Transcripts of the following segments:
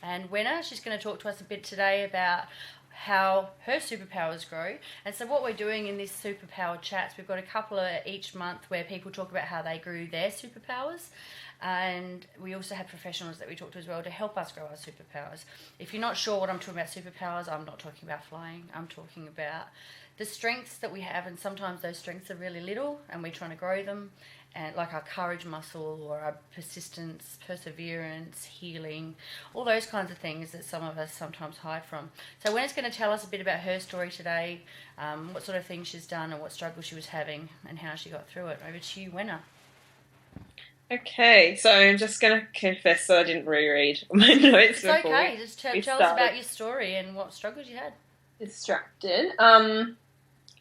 And Wenna, she's going to talk to us a bit today about how her superpowers grow. And so what we're doing in this superpower chats, we've got a couple of each month where people talk about how they grew their superpowers. And we also have professionals that we talk to as well to help us grow our superpowers. If you're not sure what I'm talking about superpowers, I'm not talking about flying. I'm talking about the strengths that we have, and sometimes those strengths are really little and we're trying to grow them, and like our courage muscle or our persistence, perseverance, healing, all those kinds of things that some of us sometimes hide from. So Wenna's going to tell us a bit about her story today, what sort of things she's done and what struggle she was having and how she got through it. Over to you, Wenna. Okay, so I'm just going to confess that I didn't reread my notes It's okay, just tell us about your story and what struggles you had. Distracted.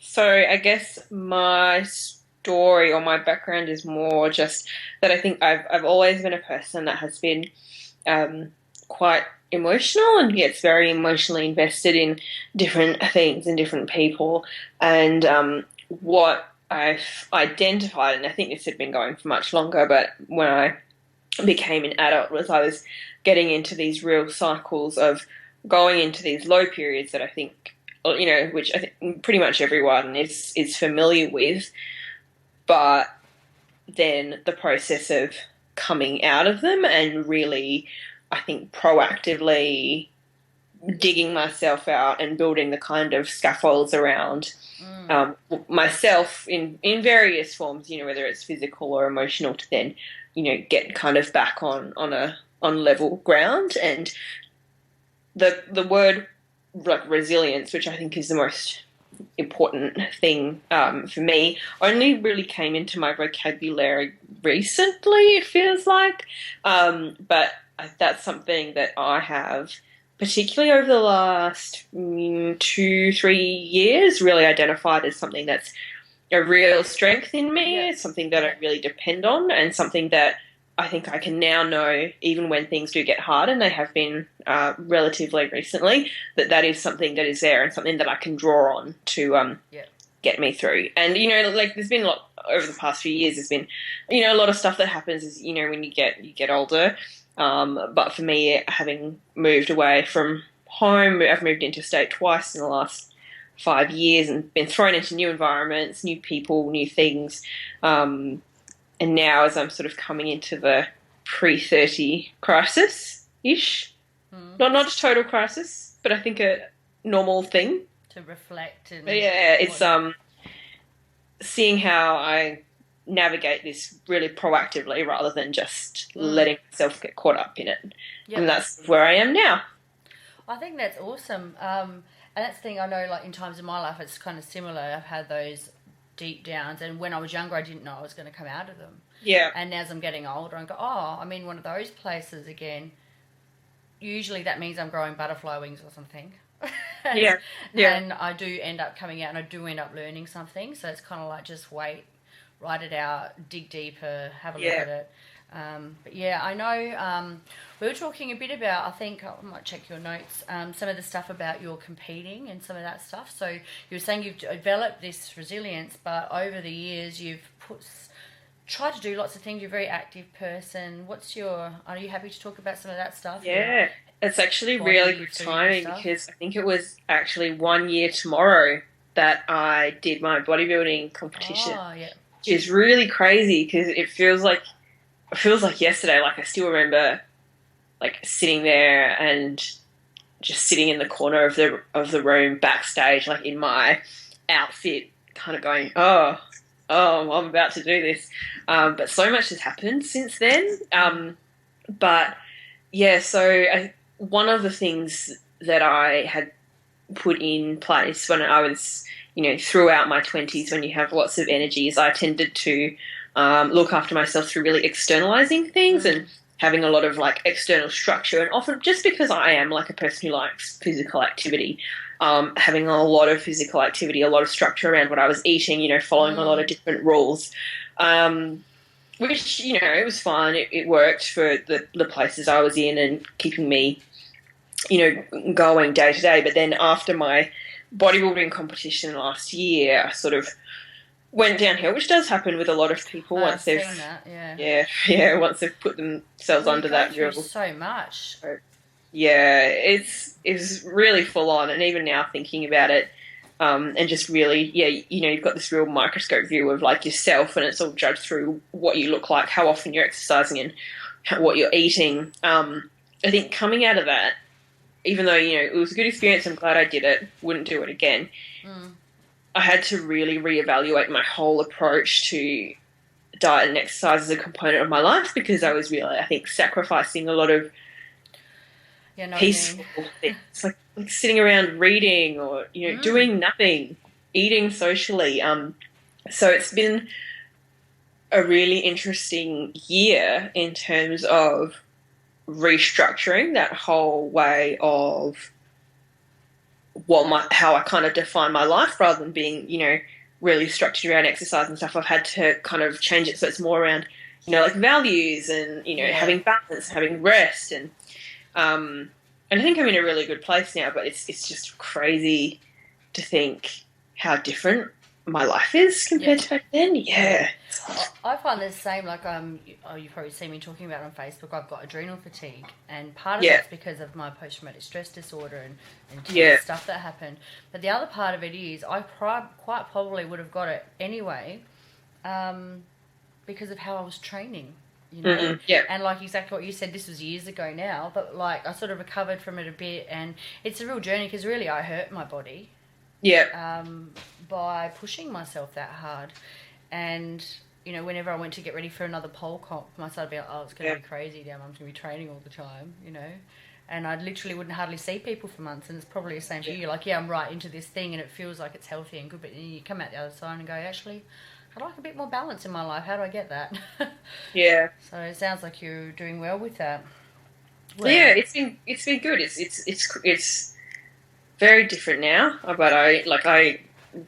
So I guess my story or my background is more just that I think I've always been a person that has been quite emotional and gets very emotionally invested in different things and different people. And what I've identified, and I think this had been going for much longer, but when I became an adult was I was getting into these real cycles of going into these low periods that I think, which I think pretty much everyone is familiar with, but then the process of coming out of them and really, I think, proactively digging myself out and building the kind of scaffolds around myself in various forms, whether it's physical or emotional, to then, get kind of back on level ground. And the word like resilience, which I think is the most important thing for me, only really came into my vocabulary recently, it feels like. But that's something that I have, particularly over the last 2-3 years, really identified as something that's a real strength in me. Yeah. It's something that I really depend on, and something that I think I can now know, even when things do get hard, and they have been relatively recently, that is something that is there and something that I can draw on to get me through. And, there's been a lot over the past few years. There's been, a lot of stuff that happens as, when you get older. But for me, having moved away from home, I've moved interstate twice in the last 5 years and been thrown into new environments, new people, new things. And now, as I'm sort of coming into the pre-30 crisis-ish, not a total crisis, but I think a normal thing. To reflect. And but yeah, it's seeing how I navigate this really proactively rather than just letting myself get caught up in it. Yep. And that's where I am now. I think that's awesome. And that's the thing, I know, like in times in my life, it's kind of similar. I've had those deep downs, and when I was younger I didn't know I was going to come out of them. And as I'm getting older I go, I'm in one of those places again. Usually that means I'm growing butterfly wings or something. And I do end up coming out and I do end up learning something, so it's kind of like just wait, write it out, dig deeper, have a look at it. But yeah, I know we were talking a bit about, I think I might check your notes, some of the stuff about your competing and some of that stuff. So you were saying you've developed this resilience, but over the years you've tried to do lots of things. You're a very active person. Are you happy to talk about some of that stuff? Yeah, it's actually really good timing because I think it was actually 1 year tomorrow that I did my bodybuilding competition. Which is really crazy because it feels like yesterday. Like I still remember like sitting there and just sitting in the corner of the room backstage, like in my outfit, kind of going, oh, I'm about to do this. But so much has happened since then. But yeah, so one of the things that I had put in place when I was, throughout my 20s, when you have lots of energy, is I tended to look after myself through really externalizing things and having a lot of like external structure. And often, just because I am like a person who likes physical activity, having a lot of physical activity, a lot of structure around what I was eating, following a lot of different rules, which, it was fine. It worked for the places I was in and keeping me, going day to day. But then after my bodybuilding competition last year, I sort of went downhill, which does happen with a lot of people once they've seen that, once they've put themselves under that real so much. Yeah, it's really full on, and even now thinking about it, and just really, yeah, you've got this real microscope view of like yourself, and it's all judged through what you look like, how often you're exercising, and what you're eating. I think coming out of that, even though it was a good experience, I'm glad I did it. Wouldn't do it again. I had to really reevaluate my whole approach to diet and exercise as a component of my life, because I was really, I think, sacrificing a lot of peaceful things, like sitting around reading or doing nothing, eating socially. So it's been a really interesting year in terms of restructuring that whole way of how I kind of define my life, rather than being really structured around exercise and stuff. I've had to kind of change it so it's more around like values and having balance, having rest, and I think I'm in a really good place now. But it's just crazy to think how different my life is compared to back then. Yeah. I find the same, like, you've probably seen me talking about on Facebook, I've got adrenal fatigue, and part of that's because of my post-traumatic stress disorder and stuff that happened. But the other part of it is I quite probably would have got it anyway, because of how I was training, and like exactly what you said, this was years ago now, but like I sort of recovered from it a bit, and it's a real journey, because really I hurt my body by pushing myself that hard. And whenever I went to get ready for another pole comp, my side would be like, oh, it's going to be crazy, damn, I'm going to be training all the time, and I literally wouldn't hardly see people for months. And it's probably the same for you, like, I'm right into this thing and it feels like it's healthy and good, but then you come out the other side and go, actually, I'd like a bit more balance in my life, how do I get that? So it sounds like you're doing well with that. Yeah, it's been good. It's very different now, but I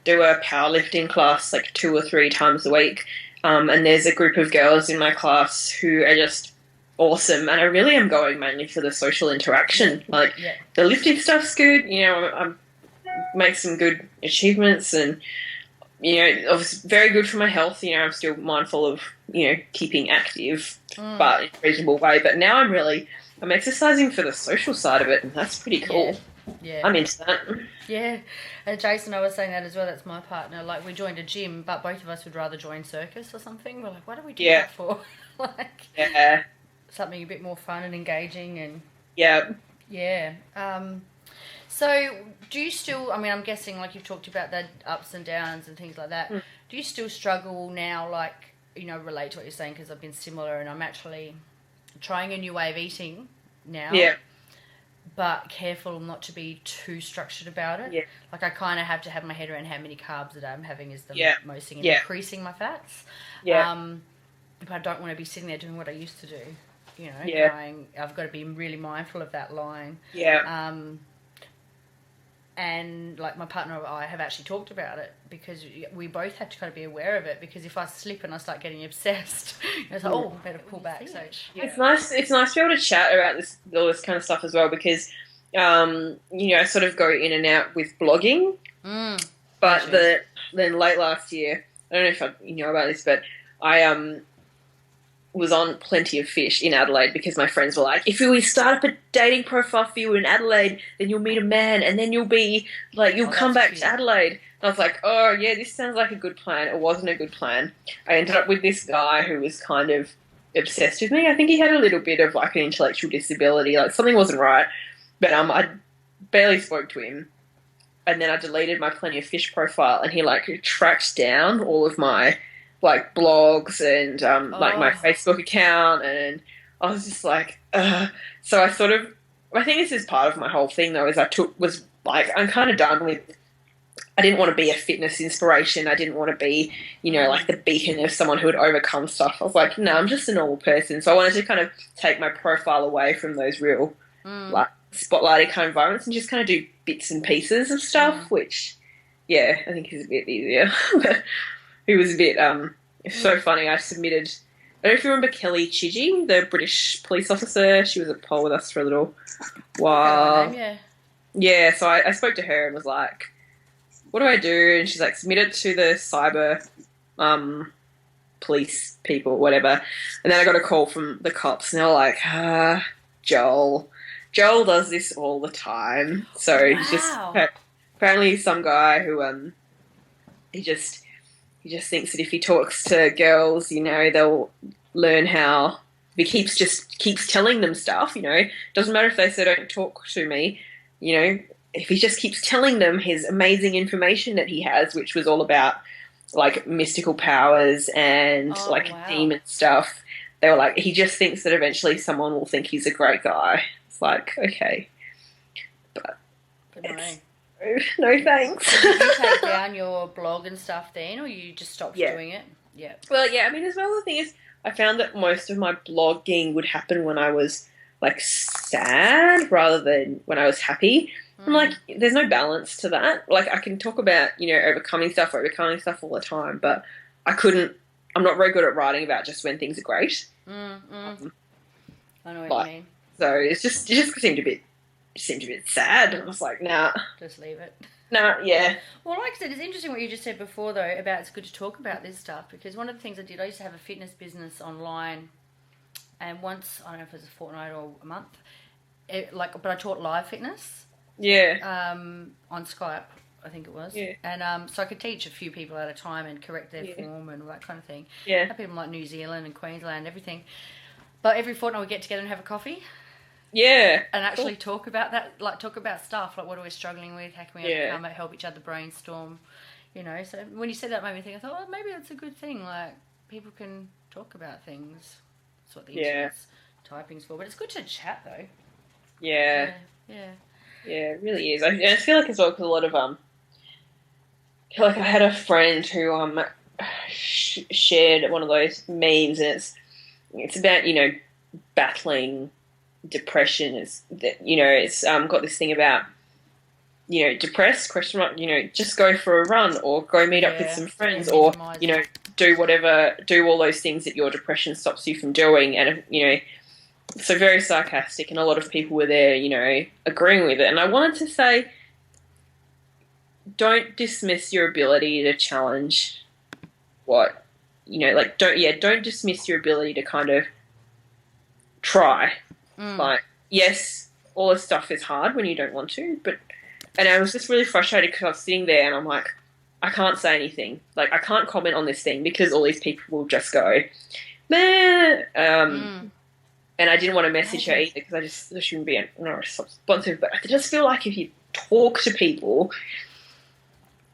do a powerlifting class like 2 or 3 times a week, and there's a group of girls in my class who are just awesome, and I really am going mainly for the social interaction. The lifting stuff's good, I make some good achievements, and obviously very good for my health. I'm still mindful of keeping active, but in a reasonable way. But now I'm exercising for the social side of it, and that's pretty cool. Yeah. I'm into that. Yeah. And Jason, I was saying that as well, that's my partner. Like, we joined a gym, but both of us would rather join circus or something. We're like, what do we do that for? Something a bit more fun and engaging. And so do you still, I'm guessing, like, you've talked about the ups and downs and things like that. Do you still struggle now, like, relate to what you're saying, because I've been similar, and I'm actually trying a new way of eating now. But careful not to be too structured about it. Like, I kind of have to have my head around how many carbs a day I'm having is the most thing, and increasing my fats. But I don't want to be sitting there doing what I used to do, going, I've got to be really mindful of that line. And like, my partner and I have actually talked about it, because we both have to kind of be aware of it, because if I slip and I start getting obsessed, it's like, oh, better pull back. So it's nice to be able to chat about all this kind of stuff as well, because I sort of go in and out with blogging. But then late last year, I don't know if you know about this, but I was on Plenty of Fish in Adelaide, because my friends were like, if we start up a dating profile for you in Adelaide, then you'll meet a man, and then you'll be like, you'll come back to Adelaide. And I was like, oh yeah, this sounds like a good plan. It wasn't a good plan. I ended up with this guy who was kind of obsessed with me. I think he had a little bit of like an intellectual disability, like something wasn't right, but I barely spoke to him. And then I deleted my Plenty of Fish profile, and he like tracked down all of my like blogs and like my Facebook account, and I was just like, so I think this is part of my whole thing though, is I'm kind of done with, I didn't want to be a fitness inspiration. I didn't want to be, like the beacon of someone who would overcome stuff. I was like, no, I'm just a normal person. So I wanted to kind of take my profile away from those real like spotlighty kind of environments, and just kind of do bits and pieces of stuff, which, I think is a bit easier. It was a bit, it's so funny. I submitted, I don't know if you remember Kelly Chidgey, the British police officer. She was at Pole with us for a little while. Yeah, so I spoke to her and was like, what do I do? And she's like, submit it to the cyber police people, whatever. And then I got a call from the cops, and they were like, Joel, Joel does this all the time. So he's just apparently some guy who he just thinks that if he talks to girls, you know, they'll learn how. If he keeps telling them stuff, you know, doesn't matter if they say don't talk to me, you know, if he just keeps telling them his amazing information that he has, which was all about like mystical powers and demon stuff. They were like, he just thinks that eventually someone will think he's a great guy. It's like, okay, but no thanks. Did you take down your blog and stuff then, or you just stopped doing it? Yeah. Well, yeah. I mean, as well, the thing is, I found that most of my blogging would happen when I was like sad rather than when I was happy. I'm like, there's no balance to that. Like, I can talk about, you know, overcoming stuff all the time, but I'm not very good at writing about just when things are great. I know what you mean. So it just seemed a bit sad. I was like, nah. Just leave it. Nah, yeah. Well, like I said, it's interesting what you just said before, though, about it's good to talk about this stuff, because one of the things I did, I used to have a fitness business online, and once, I don't know if it was a fortnight or a month, but I taught live fitness. Yeah. On Skype, I think it was. Yeah. And so I could teach a few people at a time and correct their form and all that kind of thing. Yeah. I had people like New Zealand and Queensland, everything. But every fortnight we get together and have a coffee. Yeah. And actually talk about that, like talk about stuff, like what are we struggling with, how can we overcome it, help each other brainstorm, you know. So when you said that made me think, I thought, oh, maybe that's a good thing, like people can talk about things. That's what the internet's typing's for. But it's good to chat though. Yeah. Yeah. Yeah, it really is. I feel like as well, because a lot of like I had a friend who shared one of those memes, and it's about, you know, battling depression. Is that, you know, it's got this thing about, you know, depressed, question mark, you know, just go for a run or go meet up with some friends, or, you know, do all those things that your depression stops you from doing. And, you know, so very sarcastic, and a lot of people were there, you know, agreeing with it. And I wanted to say, don't dismiss your ability to challenge what, you know, like, don't dismiss your ability to kind of try. Like, yes, all this stuff is hard when you don't want to, and I was just really frustrated because I was sitting there and I'm like, I can't say anything. Like, I can't comment on this thing because all these people will just go, meh. And I didn't want to message her either because I just shouldn't be not responsive. But I just feel like if you talk to people,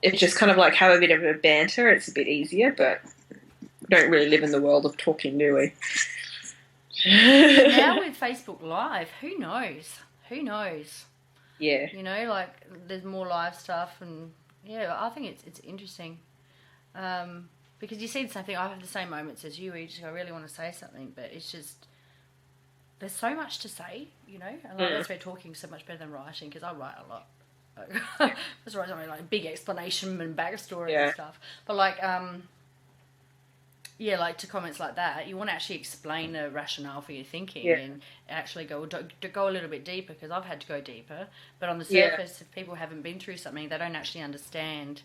it's just kind of like have a bit of a banter. It's a bit easier, but we don't really live in the world of talking, do we? But now with Facebook Live, who knows? Who knows? Yeah. You know, like there's more live stuff, and yeah, I think it's interesting. Because you see the same thing. I have the same moments as you. Where you just go, I really want to say something, but it's just there's so much to say, you know, and like, that's where talking so much better than writing, because I write a lot. Just write something like big explanation and backstory and stuff. But like, like to comments like that, you want to actually explain the rationale for your thinking and actually go a little bit deeper, because I've had to go deeper. But on the surface, if people haven't been through something, they don't actually understand.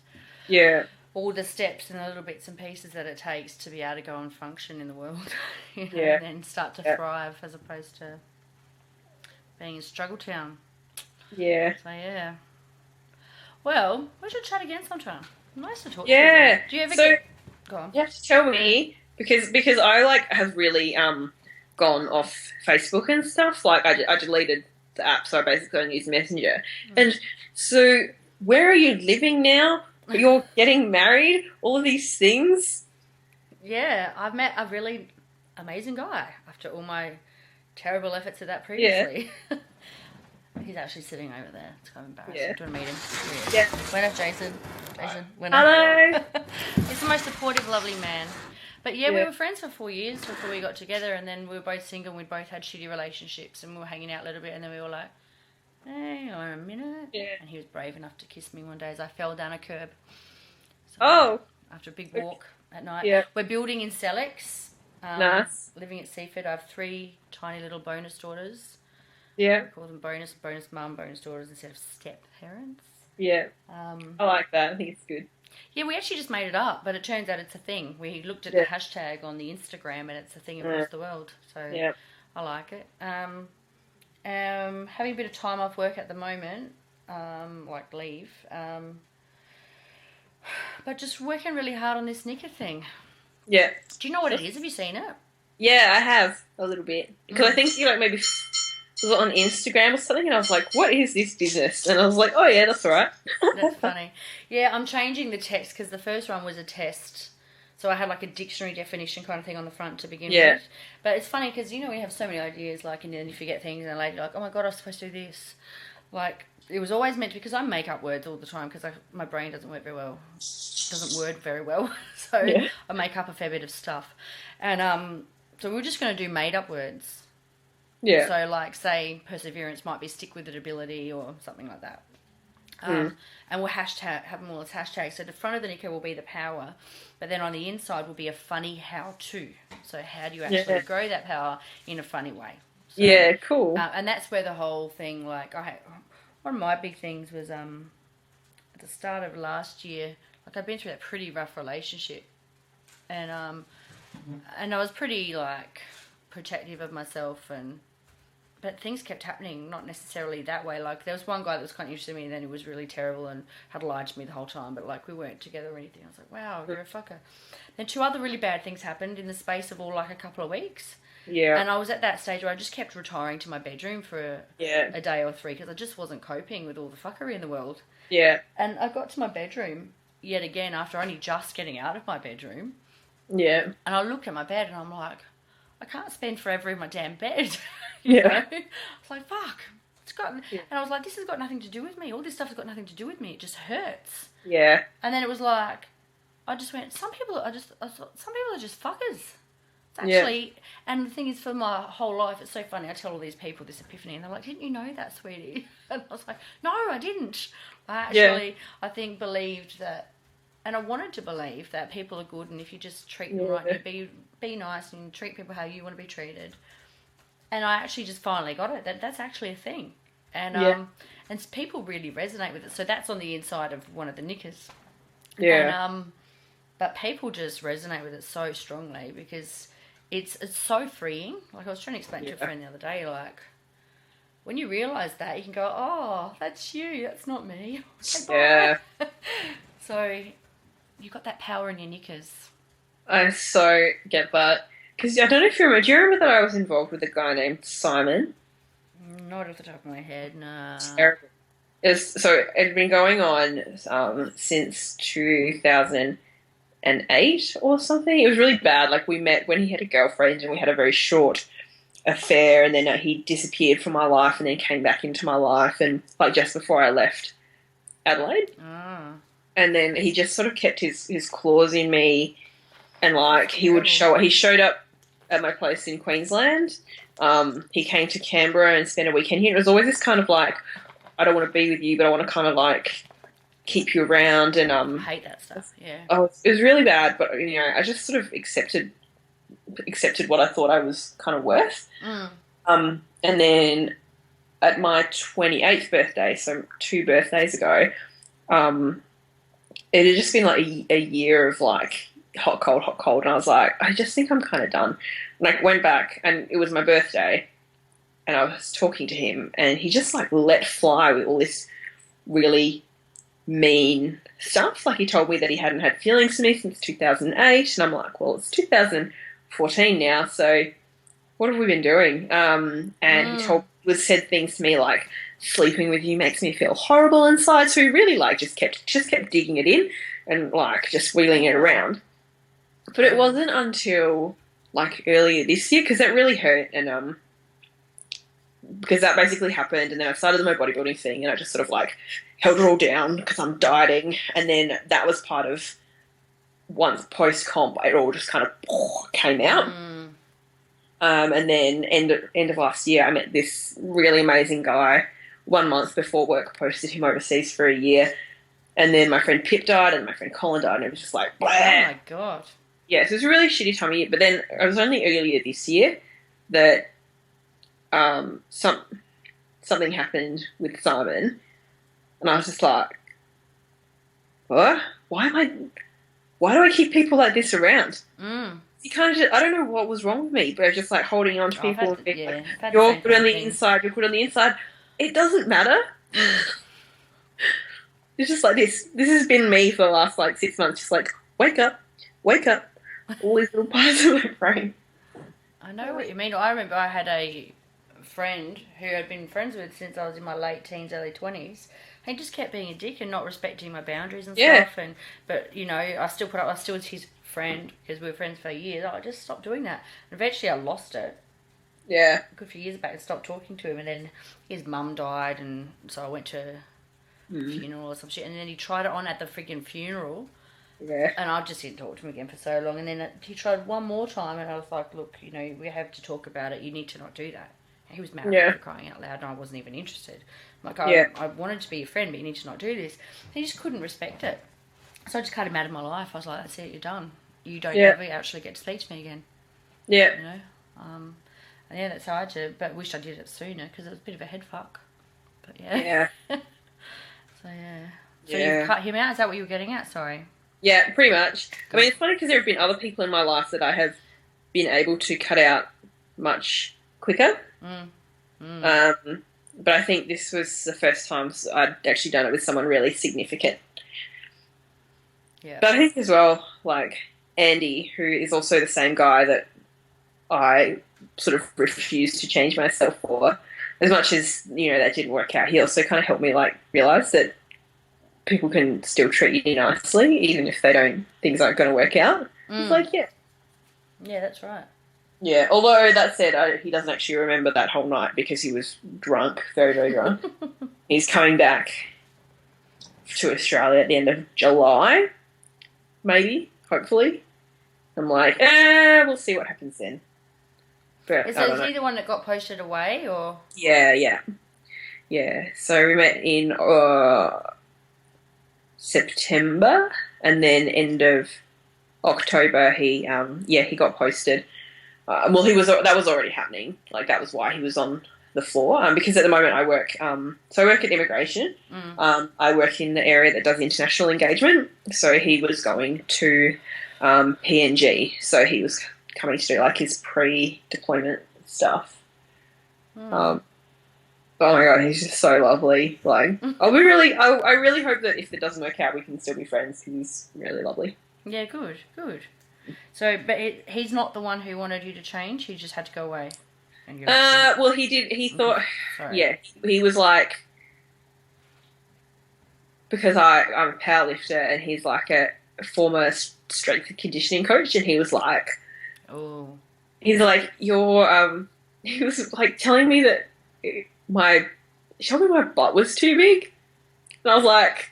Yeah. All the steps and the little bits and pieces that it takes to be able to go and function in the world, you know, and then start to thrive, as opposed to being in struggle town. Yeah. So yeah. Well, we should chat again sometime. Nice to talk to you. Yeah. Do you ever go on? You have to tell me, because I like have really gone off Facebook and stuff. Like I deleted the app, so I basically don't use Messenger. And so, where are you living now? You're getting married, all of these things. Yeah, I've met a really amazing guy after all my terrible efforts at that previously. Yeah. He's actually sitting over there. It's kind of embarrassing. Yeah. Do you want to meet him? Yeah. Wenna, Jason. Wenna. Hello. He's the most supportive, lovely man. But yeah, we were friends for 4 years before we got together, and then we were both single and we both had shitty relationships, and we were hanging out a little bit, and then we were like, hang on a minute. Yeah. And he was brave enough to kiss me one day as I fell down a curb. So after a big walk at night. Yeah. We're building in Sellex. Nice. Living at Seaford. I have 3 tiny little bonus daughters. Yeah. We call them bonus mum, bonus daughters instead of step parents. Yeah. I like that. I think it's good. Yeah, we actually just made it up, but it turns out it's a thing. We looked at the hashtag on the Instagram, and it's a thing across the world. So I like it. Having a bit of time off work at the moment, like leave. But just working really hard on this knicker thing. Yeah. Do you know what it is? Have you seen it? Yeah, I have a little bit. Because I think you like maybe was it on Instagram or something, and I was like, what is this business? And I was like, oh yeah, that's all right. That's funny. Yeah, I'm changing the text because the first one was a test. So I had like a dictionary definition kind of thing on the front to begin with. But it's funny because, you know, we have so many ideas, like, and then you forget things, and later you're like, oh my God, I was supposed to do this. Like, it was always meant to, because I make up words all the time because my brain doesn't work very well. Doesn't word very well. So I make up a fair bit of stuff. And so we were just going to do made up words. Yeah. So, like, say, perseverance might be stick with it ability or something like that. And we'll have them all as hashtags. So the front of the knicker will be the power, but then on the inside will be a funny how-to. So how do you actually grow that power in a funny way? So, cool. And that's where the whole thing, like, one of my big things was at the start of last year, like, I'd been through that pretty rough relationship, and I was pretty, like, protective of myself, but things kept happening, not necessarily that way. Like, there was one guy that was kind of interested in me, and then he was really terrible and had lied to me the whole time, but, like, we weren't together or anything. I was like, wow, you're a fucker. Then 2 other really bad things happened in the space of all, like, a couple of weeks. Yeah. And I was at that stage where I just kept retiring to my bedroom for a day or 3 because I just wasn't coping with all the fuckery in the world. Yeah. And I got to my bedroom yet again after only just getting out of my bedroom. Yeah. And I looked at my bed and I'm like, I can't spend forever in my damn bed. you know? I was like, fuck. And I was like, this has got nothing to do with me. All this stuff has got nothing to do with me. It just hurts. Yeah. And then it was like, I just went, some people are just fuckers. It's actually, and the thing is, for my whole life, it's so funny. I tell all these people this epiphany, and they're like, "Didn't you know that, sweetie?" And I was like, "No, I didn't." I actually, I think, believed that, and I wanted to believe that people are good, and if you just treat them right, you be nice, and treat people how you want to be treated. And I actually just finally got it. That's actually a thing, and and people really resonate with it. So that's on the inside of one of the knickers. Yeah. And, but people just resonate with it so strongly because it's so freeing. Like, I was trying to explain to a friend the other day, like, when you realise that, you can go, oh, that's you, that's not me. Okay, bye. So you've got that power in your knickers. I so get that. Because I don't know if you remember, do you remember that I was involved with a guy named Simon? Not off the top of my head, no. Terrible. So it had been going on since 2008 or something. It was really bad. Like, we met when he had a girlfriend and we had a very short affair, and then he disappeared from my life and then came back into my life, and like just before I left Adelaide. And then he just sort of kept his claws in me, and like he showed up at my place in Queensland. He came to Canberra and spent a weekend here. It was always this kind of like, I don't want to be with you, but I want to kind of like keep you around, and I hate that stuff. Yeah. Oh, it was really bad, but you know, I just sort of accepted what I thought I was kind of worth. And then at my 28th birthday, so 2 birthdays ago, it had just been like a year of like hot, cold, and I was like, I just think I'm kind of done. And I went back, and it was my birthday, and I was talking to him, and he just like let fly with all this really mean stuff. Like, he told me that he hadn't had feelings for me since 2008, and I'm like, well, it's 2014 now, so what have we been doing? And he said things to me like, sleeping with you makes me feel horrible inside. So he really like just kept digging it in and like just wheeling it around. But it wasn't until like earlier this year, because that really hurt, and because that basically happened, and then I started my bodybuilding thing, and I just sort of like held it all down because I'm dieting, and then that was part of, once post-comp, it all just kind of came out. And then end of last year, I met this really amazing guy. 1 month before work, posted him overseas for a year, and then my friend Pip died, and my friend Colin died, and it was just like, blah. Oh my God. Yeah, so it was a really shitty time of year, but then it was only earlier this year that something happened with Simon, and I was just like, what? Why do I keep people like this around? you kind of just, I don't know what was wrong with me, but I was just like holding on to people and being like, I've had the you're same good on the thing. inside, you're good on the inside. It doesn't matter. It's just like this. This has been me for the last like 6 months. Just like, wake up. All these little parts of my brain. I know what you mean. I remember I had a friend who I'd been friends with since I was in my late teens, early 20s. He just kept being a dick and not respecting my boundaries and stuff. But you know, I still was his friend because we were friends for years. I just stopped doing that. And eventually, I lost it. Yeah. A good few years back, and stopped talking to him. And then his mum died, and so I went to a funeral or some shit. And then he tried it on at the freaking funeral. Yeah. And I just didn't talk to him again for so long. And then he tried one more time, and I was like, look, you know, we have to talk about it. You need to not do that. He was married for crying out loud, and I wasn't even interested. I'm like, I wanted to be your friend, but you need to not do this. And he just couldn't respect it. So I just cut him out of my life. I was like, that's it, you're done. You don't ever actually get to speak to me again. Yeah. You know? And yeah, that's how I did it. But I wish I did it sooner, because it was a bit of a head fuck. But yeah. Yeah. So you cut him out? Is that what you were getting at? Sorry. Yeah, pretty much. I mean, it's funny because there have been other people in my life that I have been able to cut out much quicker. But I think this was the first time I'd actually done it with someone really significant. Yeah. But I think as well, like Andy, who is also the same guy that I sort of refused to change myself for, as much as, you know, that didn't work out, he also kind of helped me like realise that people can still treat you nicely, even if things aren't going to work out. It's like, yeah. Yeah, that's right. Yeah, although that said, he doesn't actually remember that whole night because he was drunk, very, very drunk. He's coming back to Australia at the end of July, maybe, hopefully. I'm like, we'll see what happens then. But is he the one that got posted away, or? Yeah. So we met in September, and then end of October he got posted. That was already happening. Like, that was why he was on the floor. Because at the moment I work, so I work at immigration. I work in the area that does international engagement. So he was going to PNG. So he was coming to do like his pre-deployment stuff. Oh my God, he's just so lovely. Like, I really hope that if it doesn't work out, we can still be friends. He's really lovely. Yeah, good. So, but he's not the one who wanted you to change. He just had to go away. And well, he did. He thought, he was like, because I'm a powerlifter and he's like a former strength and conditioning coach, and he was like, he's like, he was like telling me that my butt was too big, and I was like,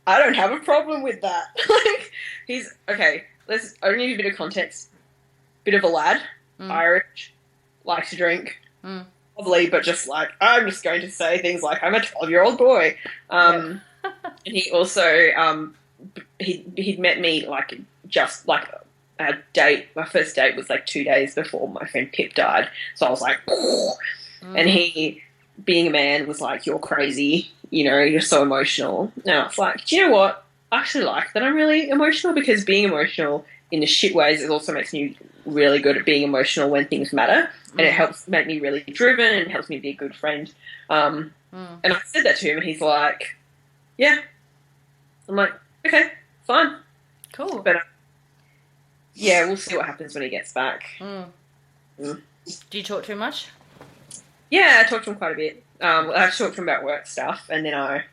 I don't have a problem with that. Like, he's okay. I'll give you a bit of context. Bit of a lad, Irish, likes to drink, lovely, but just like, I'm just going to say things like, I'm a 12-year-old boy. And he also, he'd met me like just like a date. My first date was like 2 days before my friend Pip died. So I was like, and he, being a man, was like, you're crazy. You know, you're so emotional. And I was like, do you know what? I actually like that I'm really emotional, because being emotional in the shit ways, it also makes me really good at being emotional when things matter. And it helps make me really driven and helps me be a good friend. And I said that to him and he's like, yeah. I'm like, okay, fine. Cool. But yeah, we'll see what happens when he gets back. Do you talk too much? Yeah, I talk to him quite a bit. I talk to him about work stuff, and then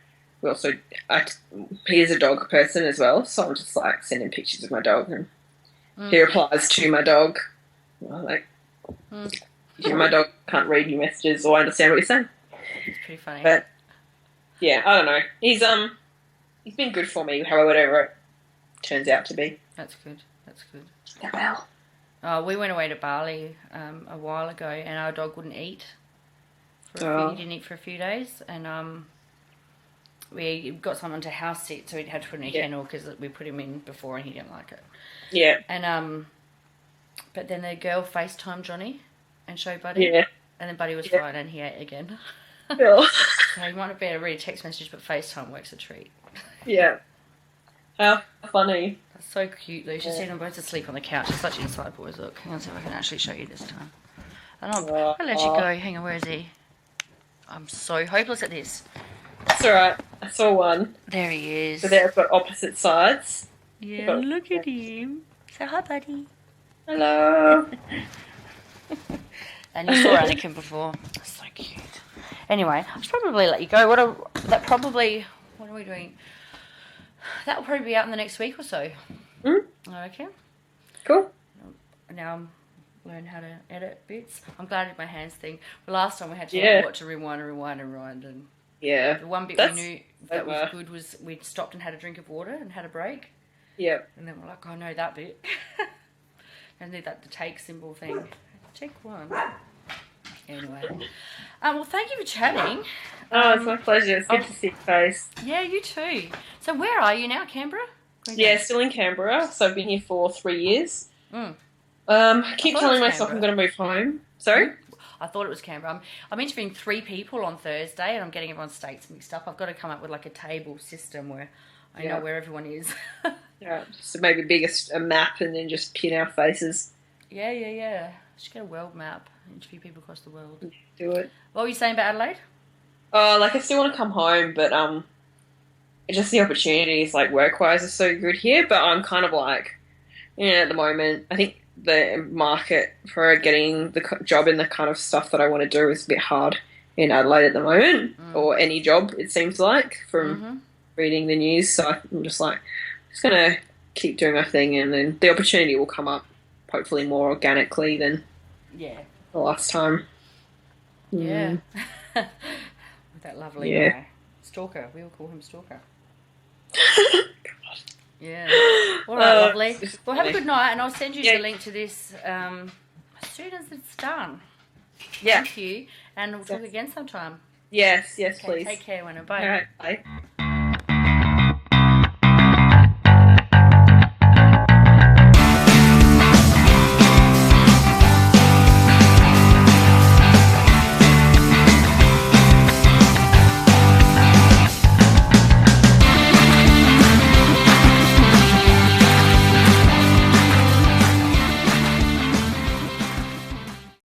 he is a dog person as well, so I'm just like sending pictures of my dog, and he replies to my dog. I'm like, my dog can't read your messages or understand what you're saying. It's pretty funny. But yeah, I don't know. He's been good for me, however, whatever it turns out to be. That's good. Yeah, well. We went away to Bali a while ago, and our dog wouldn't eat. He didn't eat for a few days, and we got someone to house sit, so we had to put him in a kennel because we put him in before and he didn't like it. Yeah. And but then the girl FaceTimed Johnny and showed Buddy. Yeah. And then Buddy was fine and he ate again. Yeah. So he might not be able to read a text message, but FaceTime works a treat. Yeah. How funny. That's so cute, though. You should see them both asleep on the couch. It's such inside boys. Look, hang on, see if I can actually show you this time. And I'll let you go. Hang on, where is he? I'm so hopeless at this. That's alright. I saw one. There he is. So they've got opposite sides. Yeah, look at him. Say hi, buddy. Hello. And you saw Anakin before. That's so cute. Anyway, I should probably let you go. What are we doing? That will probably be out in the next week or so. Okay. Cool. Now I'm learning how to edit bits. I'm glad I did my hands thing. But last time we had to watch a rewind, and the one bit we knew that was good was we stopped and had a drink of water and had a break. Yep. And then we're like, oh no, that bit. And then the take symbol thing. Take one. Anyway. Well, thank you for chatting. Oh, it's my pleasure. It's good to see your face. Yeah, you too. So where are you now, Canberra? Yeah, still in Canberra. So I've been here for 3 years. I keep telling myself I'm going to move home. Sorry? I thought it was Canberra. I'm interviewing 3 people on Thursday and I'm getting everyone's states mixed up. I've got to come up with like a table system where I know where everyone is. Yeah, so maybe a map and then just pin our faces. Yeah. Just get a world map. Interview people across the world. Do it. What were you saying about Adelaide? Oh, like I still want to come home, but just the opportunities, like work-wise, are so good here. But I'm kind of like, at the moment, I think the market for getting the job in the kind of stuff that I want to do is a bit hard in Adelaide at the moment, or any job, it seems like, from reading the news. So I'm just like, going to keep doing my thing, and then the opportunity will come up, hopefully more organically than the last time. Yeah. With that lovely guy. Stalker. We will call him Stalker. Yeah. All right, lovely. Well, have a good night, and I'll send you the link to this as soon as it's done. Yeah. Thank you, and we'll talk again sometime. Yes, okay, please. Take care, Wenna. Bye. All right, bye.